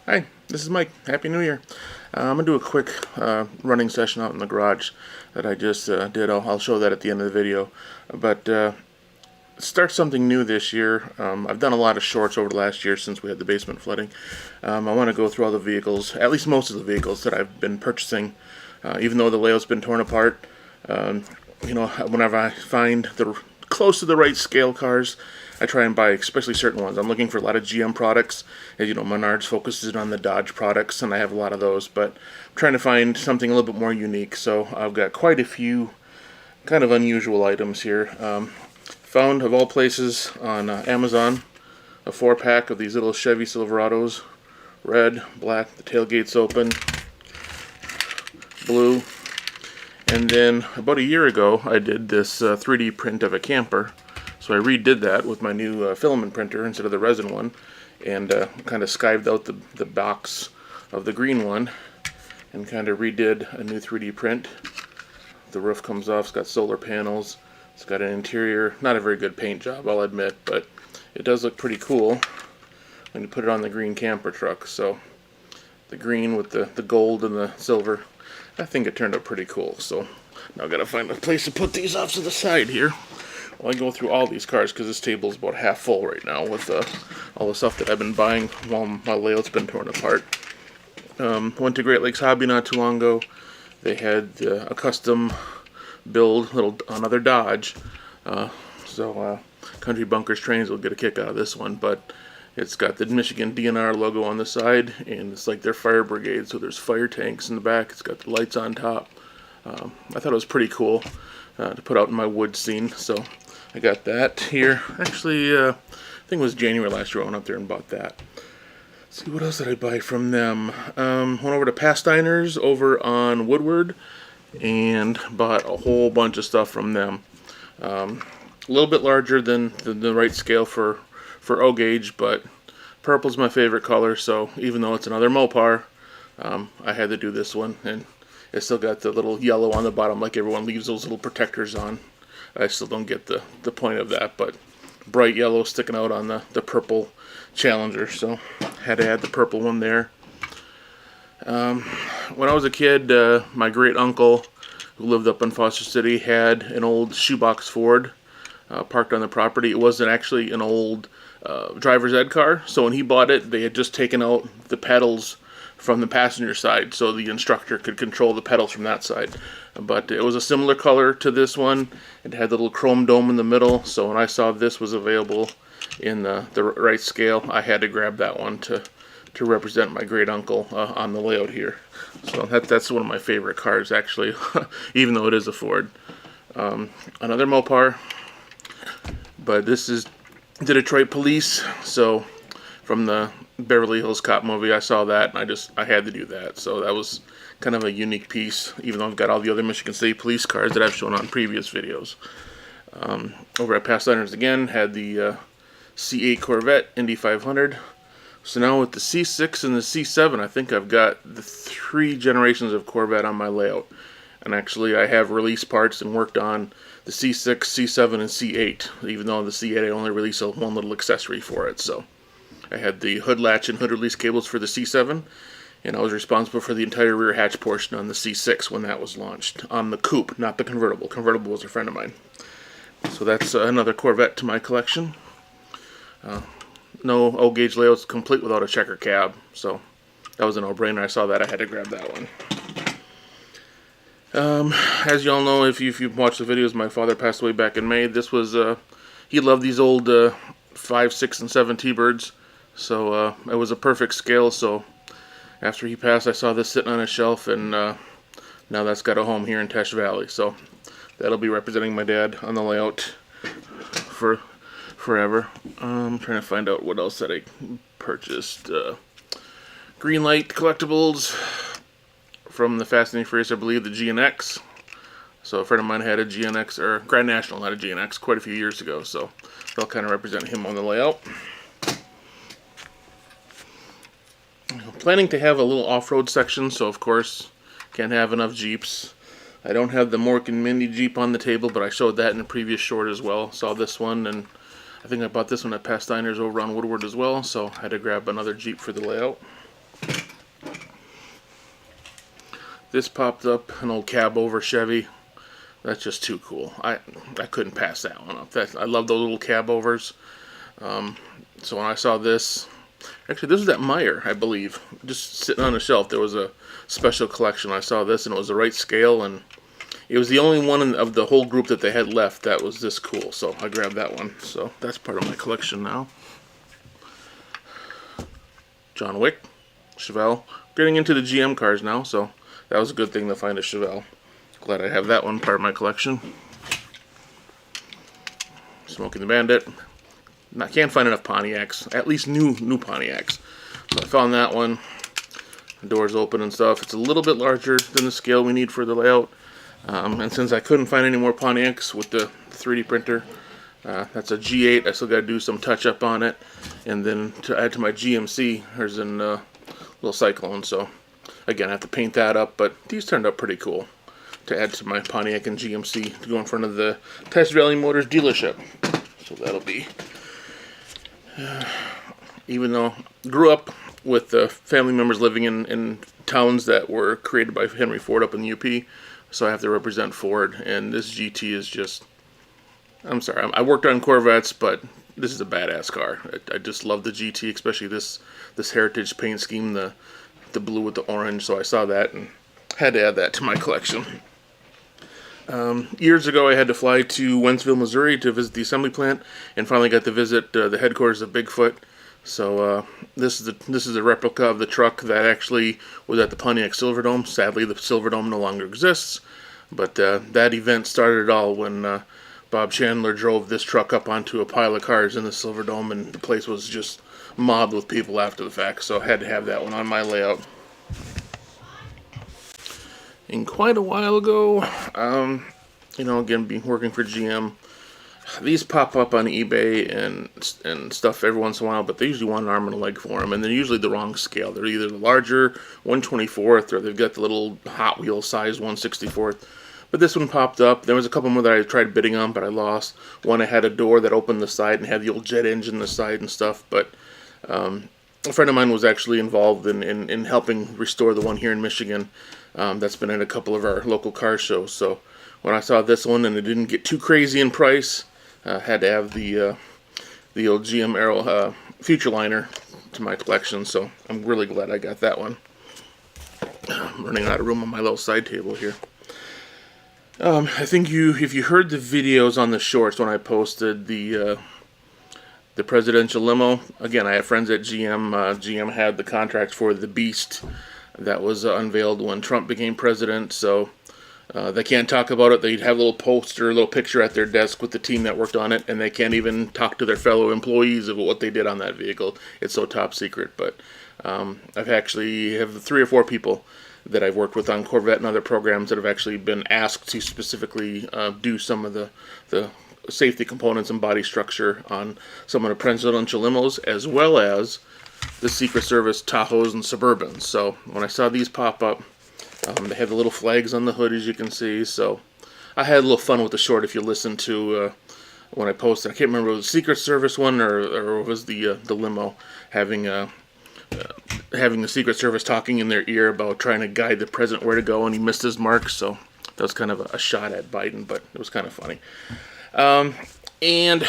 Hi, this is Mike. Happy New Year. I'm going to do a quick running session out in the garage that I just did. I'll show that at the end of the video. But start something new this year. I've done a lot of shorts over the last year since we had the basement flooding. I want to go through all the vehicles, at least most of the vehicles that I've been purchasing, even though the layout's been torn apart. Whenever I find the close to the right scale cars, I try and buy especially certain ones. I'm looking for a lot of GM products. As you know, Menards focuses on the Dodge products, and I have a lot of those, but I'm trying to find something a little bit more unique. So I've got quite a few kind of unusual items here. Found, of all places, on Amazon, a 4-pack of these little Chevy Silverados. Red, black, the tailgate's open, blue. And then about a year ago, I did this 3D print of a camper. So I redid that with my new filament printer instead of the resin one, and kind of skived out the box of the green one and kind of redid a new 3D print. The roof comes off, it's got solar panels, it's got an interior, not a very good paint job, I'll admit, but it does look pretty cool when you put it on the green camper truck. So the green with the gold and the silver, I think it turned out pretty cool. So now I've got to find a place to put these off to the side here. Well, I go through all these cars because this table is about half full right now with all the stuff that I've been buying while my layout's been torn apart. Went to Great Lakes Hobby not too long ago. They had a custom build, another Dodge. Country Bunkers Trains will get a kick out of this one, but it's got the Michigan DNR logo on the side, and it's like their fire brigade, so there's fire tanks in the back. It's got the lights on top. I thought it was pretty cool to put out in my wood scene, so I got that here. Actually, I think it was January last year I went up there and bought that. Let's see, what else did I buy from them? Went over to Pasteiner's over on Woodward and bought a whole bunch of stuff from them. A little bit larger than the right scale for O gauge, but purple's my favorite color, so even though it's another Mopar, I had to do this one, and it's still got the little yellow on the bottom like everyone leaves those little protectors on. I still don't get the point of that, but bright yellow sticking out on the purple Challenger, so had to add the purple one there. When I was a kid, my great uncle who lived up in Foster City had an old shoebox Ford parked on the property. It wasn't actually an old driver's ed car, so when he bought it, they had just taken out the pedals from the passenger side, so the instructor could control the pedals from that side. But it was a similar color to this one. It had the little chrome dome in the middle, so when I saw this was available in the right scale, I had to grab that one to represent my great uncle on the layout here. So that's one of my favorite cars, actually, even though it is a Ford. Another Mopar, but this is the Detroit Police, so from the Beverly Hills Cop movie, I saw that, and I had to do that. So that was kind of a unique piece, even though I've got all the other Michigan State Police cars that I've shown on previous videos. Over at Pasteiner's again, had the C8 Corvette Indy 500. So now with the C6 and the C7, I think I've got the 3 generations of Corvette on my layout. And actually, I have released parts and worked on the C6, C7, and C8, even though the C8 I only released one little accessory for it. So I had the hood latch and hood release cables for the C7, and I was responsible for the entire rear hatch portion on the C6 when that was launched. On the coupe, not the convertible. Convertible was a friend of mine. So that's another Corvette to my collection. No O-gauge layout's complete without a checker cab, so that was a no-brainer. I saw that, I had to grab that one. As you all know, if you've watched the videos, my father passed away back in May. This was, he loved these old 5, 6, and 7 T-Birds. So it was a perfect scale, so after he passed I saw this sitting on a shelf, and now that's got a home here in Tesch Valley. So that'll be representing my dad on the layout for forever. I'm trying to find out what else that I purchased. Green Light collectibles from the Fast and Furious, I believe, the GNX. So a friend of mine had a GNX, or Grand National, not a GNX, quite a few years ago, so that'll kind of represent him on the layout. Planning to have a little off-road section, so of course can't have enough Jeeps. I don't have the Mork and Mindy Jeep on the table, but I showed that in a previous short as well. Saw this one, and I think I bought this one at Pasteiner's over on Woodward as well, so I had to grab another Jeep for the layout. This popped up, an old cab over Chevy. That's just too cool. I couldn't pass that one up. I love those little cab overs. So when I saw this, actually this was at Meyer, I believe, just sitting on a shelf. There was a special collection. I saw this and it was the right scale, and it was the only one of the whole group that they had left that was this cool. So I grabbed that one. So that's part of my collection now. John Wick, Chevelle. Getting into the GM cars now, so that was a good thing to find a Chevelle. Glad I have that one part of my collection. Smoking the Bandit. I can't find enough Pontiacs, at least new Pontiacs. So I found that one. The doors open and stuff. It's a little bit larger than the scale we need for the layout. And since I couldn't find any more Pontiacs with the 3D printer, that's a G8. I still got to do some touch up on it. And then to add to my GMC, there's a little Cyclone. So again, I have to paint that up, but these turned out pretty cool to add to my Pontiac and GMC to go in front of the Tesch Valley Motors dealership. So that'll be, even though I grew up with family members living in towns that were created by Henry Ford up in the UP, so I have to represent Ford, and this GT is just, I'm sorry, I worked on Corvettes, but this is a badass car. I just love the GT, especially this heritage paint scheme, the blue with the orange, so I saw that and had to add that to my collection. Years ago, I had to fly to Wentzville, Missouri to visit the assembly plant, and finally got to visit the headquarters of Bigfoot. So this is a replica of the truck that actually was at the Pontiac Silverdome. Sadly, the Silverdome no longer exists, but that event started it all when Bob Chandler drove this truck up onto a pile of cars in the Silverdome, and the place was just mobbed with people after the fact. So I had to have that one on my layout. And quite a while ago, again, being working for GM, these pop up on eBay and stuff every once in a while, but they usually want an arm and a leg for them, and they're usually the wrong scale. They're either the larger 1/24th, or they've got the little Hot Wheels size 1/64th. But this one popped up. There was a couple more that I tried bidding on, but I lost. One, I had a door that opened the side and had the old jet engine on the side and stuff, but a friend of mine was actually involved in helping restore the one here in Michigan. That's been at a couple of our local car shows. So when I saw this one and it didn't get too crazy in price, had to have the old GM Aero Future Liner to my collection. So I'm really glad I got that one. I'm running out of room on my little side table here. I think if you heard the videos on the shorts when I posted the presidential limo, again, I have friends at GM. GM had the contract for the Beast that was unveiled when Trump became president, so they can't talk about it. They'd have a little poster, a little picture at their desk with the team that worked on it, and they can't even talk to their fellow employees about what they did on that vehicle. It's so top secret, but I've actually have 3 or 4 people that I've worked with on Corvette and other programs that have actually been asked to specifically do some of the safety components and body structure on some of the presidential limos, as well as the Secret Service Tahoes and Suburbans. So when I saw these pop up, they have the little flags on the hood, as you can see. So I had a little fun with the short. If you listen to when I posted, I can't remember if it was the Secret Service one or it was the limo having the Secret Service talking in their ear about trying to guide the president where to go, and he missed his mark. So that was kind of a shot at Biden, but it was kind of funny. And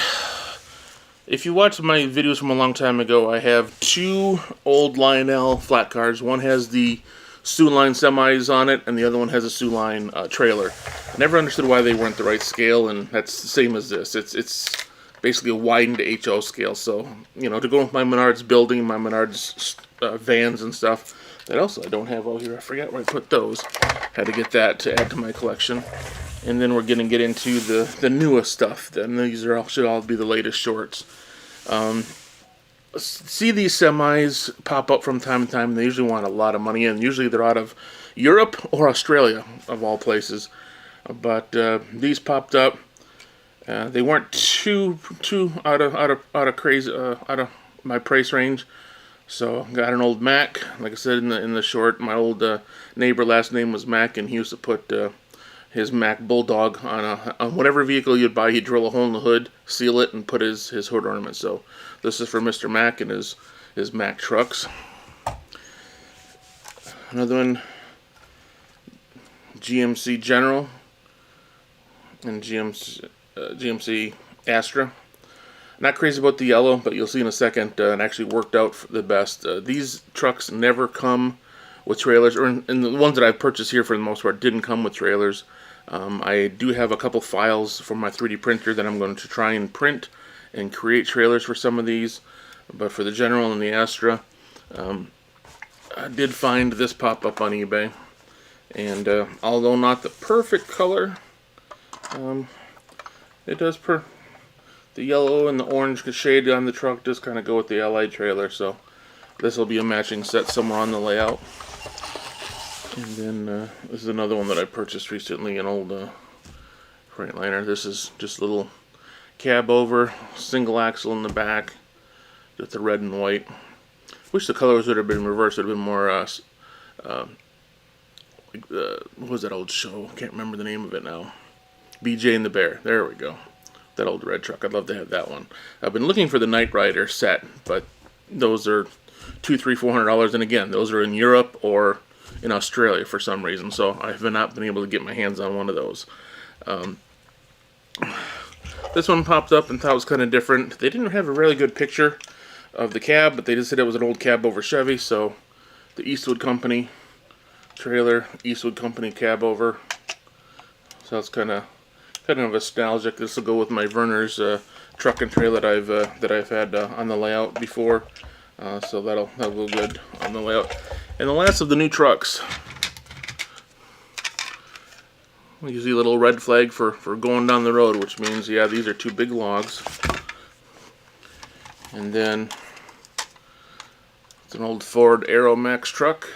if you watch my videos from a long time ago, I have 2 old Lionel flat cars. One has the Sioux Line semis on it, and the other one has a Sioux Line trailer. I never understood why they weren't the right scale, and that's the same as this. It's basically a widened HO scale. So, to go with my Menards building, my Menards vans and stuff, that also I don't have out here. I forgot where I put those. Had to get that to add to my collection. And then we're going to get into the newest stuff. And these should all be the latest shorts. See these semis pop up from time to time. They usually want a lot of money, and usually they're out of Europe or Australia, of all places. But these popped up. They weren't too out of my price range. So got an old Mac. Like I said in the short, my old neighbor last name was Mac, and he used to put his Mac Bulldog on whatever vehicle you'd buy. He'd drill a hole in the hood, seal it, and put his hood ornament. So this is for Mr. Mac and his Mac trucks. Another one, GMC General and GMC Astra. Not crazy about the yellow, but you'll see in a second, it actually worked out for the best. These trucks never come with trailers, and the ones that I've purchased here for the most part didn't come with trailers. I do have a couple files from my 3D printer that I'm going to try and print and create trailers for some of these, but for the General and the Astra, I did find this pop up on eBay, and although not the perfect color, it does the yellow and the orange shade on the truck does kind of go with the Allied trailer, so this will be a matching set somewhere on the layout. And then this is another one that I purchased recently, an old Freightliner. This is just a little cab over, single axle in the back, just the red and white. Wish the colors would have been reversed. It would have been more, what was that old show? Can't remember the name of it now. BJ and the Bear. There we go. That old red truck. I'd love to have that one. I've been looking for the Knight Rider set, but those are $200, $300, $400, and again, those are in Europe or in Australia for some reason, so I've not been able to get my hands on one of those. This one popped up and thought it was kind of different. They didn't have a really good picture of the cab, but they just said it was an old cab over Chevy, so the Eastwood Company trailer, Eastwood Company cab over. So it's kind of nostalgic. This will go with my Werner's truck and trailer that I've had on the layout before. So that'll go good on the layout. And the last of the new trucks. You see a little red flag for going down the road, which means, yeah, these are two big logs. And then it's an old Ford Aeromax truck.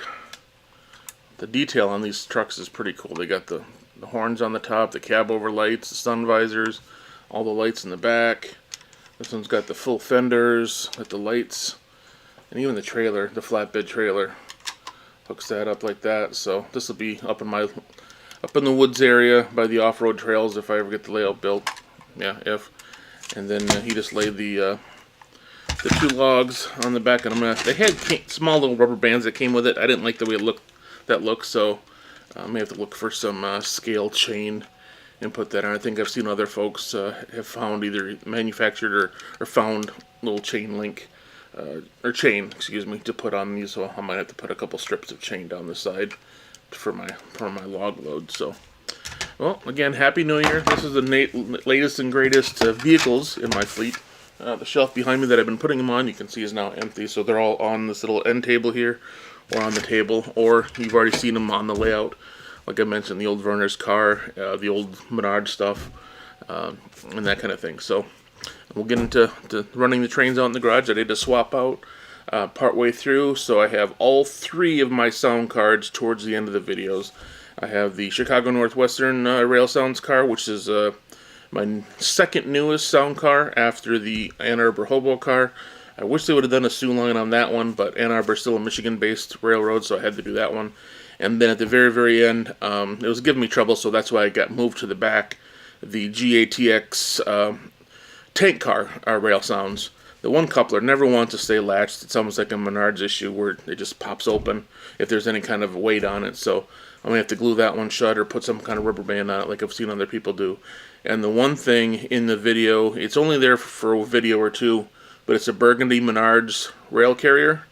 The detail on these trucks is pretty cool. They got the horns on the top, the cab over lights, the sun visors, all the lights in the back. This one's got the full fenders, got the lights, and even the trailer, the flatbed trailer, hooks that up like that. So this will be up in the woods area by the off-road trails if I ever get the layout built. Yeah, if. And then he just laid the two logs on the back, and they had small little rubber bands that came with it. I didn't like the way that looked, so I may have to look for some scale chain and put that on. I think I've seen other folks have found either manufactured or found little chain link or chain, excuse me, to put on these. So I might have to put a couple strips of chain down the side for my log load. So, well, again, Happy New Year. This is the latest and greatest vehicles in my fleet. The shelf behind me that I've been putting them on, you can see, is now empty. So they're all on this little end table here, or on the table, or you've already seen them on the layout. Like I mentioned, the old Werner's car, the old Menards stuff, and that kind of thing. So we'll get into running the trains out in the garage. I did a swap out partway through, so I have all three of my sound cards towards the end of the videos. I have the Chicago Northwestern Rail Sounds car, which is my second newest sound car after the Ann Arbor Hobo car. I wish they would have done a Sioux line on that one, but Ann Arbor is still a Michigan-based railroad, so I had to do that one. And then at the very, very end, it was giving me trouble, so that's why I got moved to the back. The GATX tank car rail sounds. The one coupler never wants to stay latched. It's almost like a Menards issue where it just pops open if there's any kind of weight on it. So I'm going to have to glue that one shut or put some kind of rubber band on it like I've seen other people do. And the one thing in the video, it's only there for a video or two, but it's a Burgundy Menards rail carrier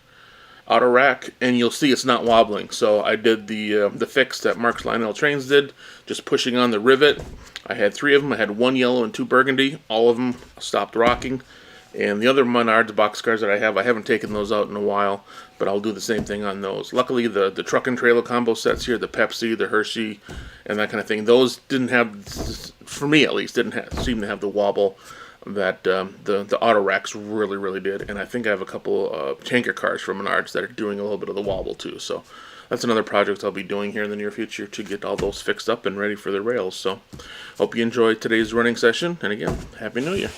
auto rack, and you'll see it's not wobbling. So I did the fix that Mark's Lionel Trains did, just pushing on the rivet. I had three of them. I had one yellow and two burgundy. All of them stopped rocking. And the other Menards boxcars that I haven't taken those out in a while, but I'll do the same thing on those. Luckily, the truck and trailer combo sets here, the Pepsi, the Hershey, and that kind of thing, those didn't have, for me at least, seem to have the wobble that the auto racks really did. And I think I have a couple tanker cars from Menards that are doing a little bit of the wobble too. So that's another project I'll be doing here in the near future to get all those fixed up and ready for the rails. So hope you enjoyed today's running session, and again, Happy New Year.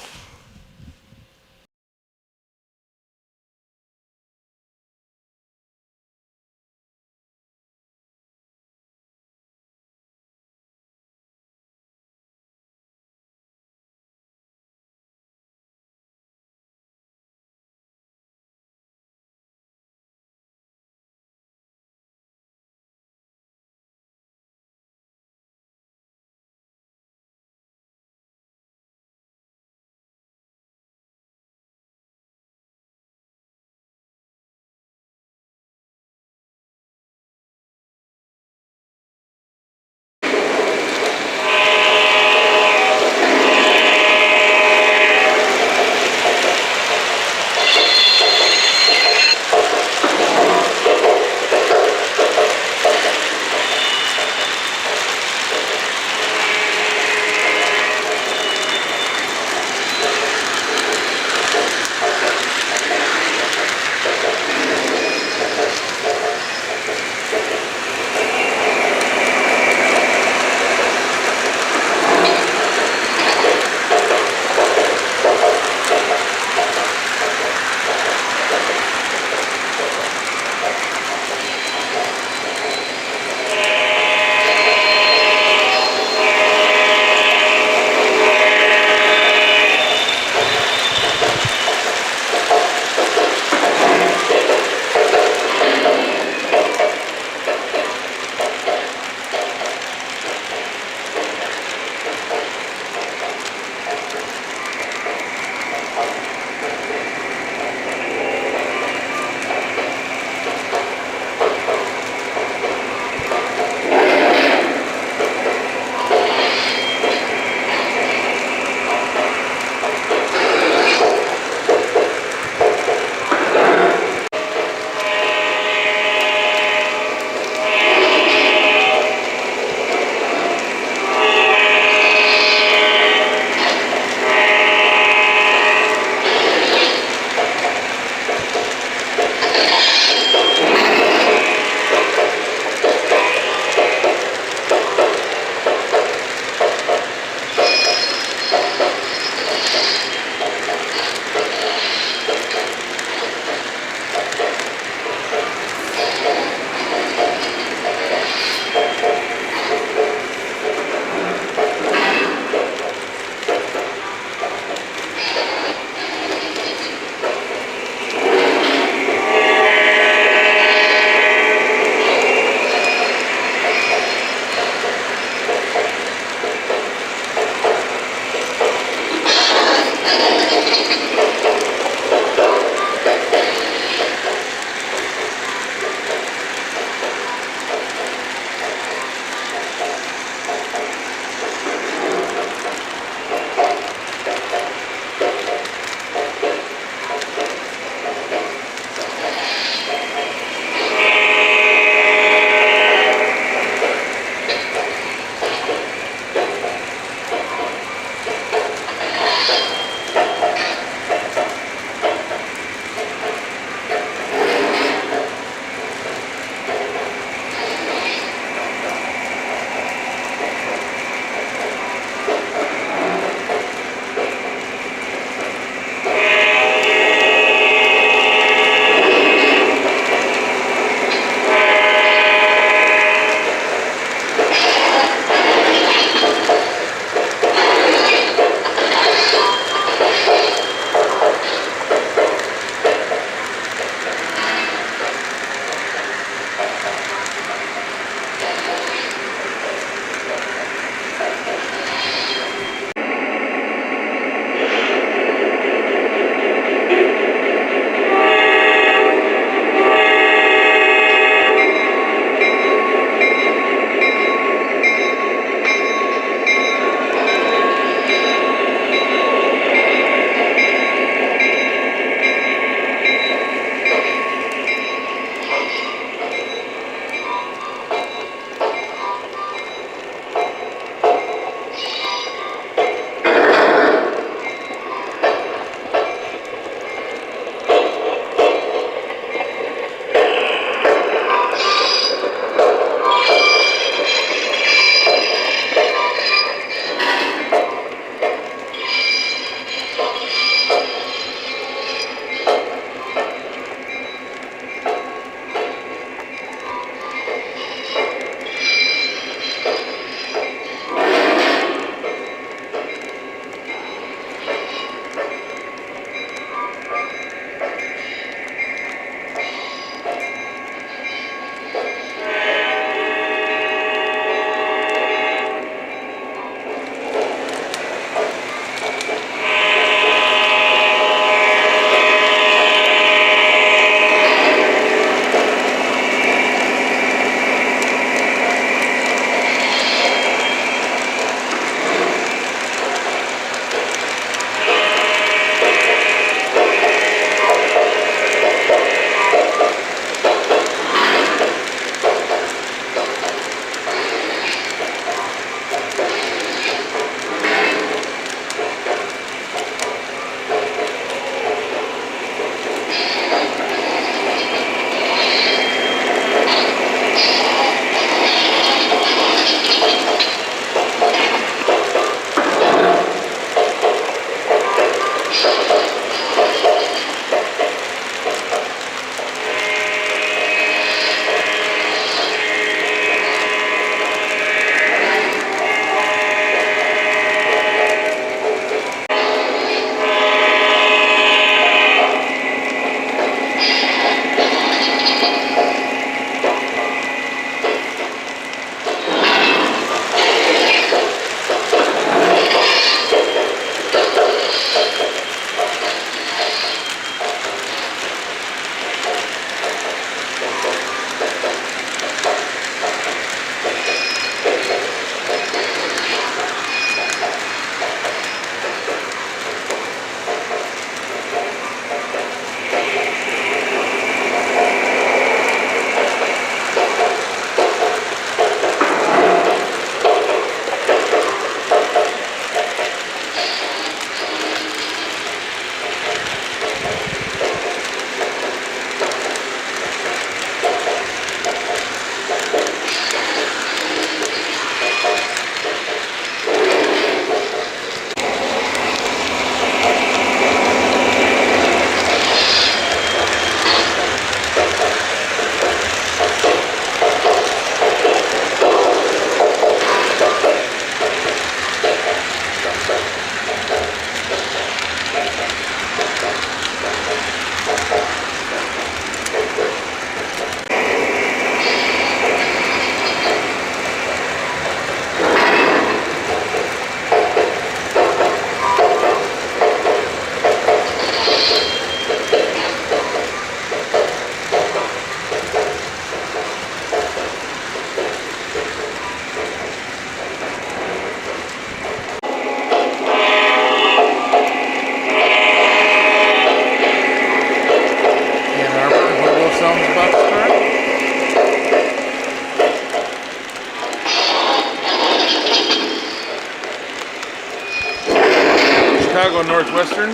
Chicago Northwestern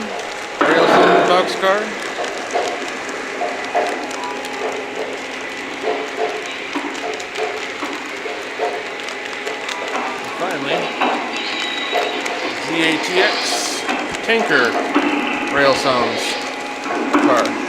railsound boxcar. Finally, ZATX tanker rail sounds car.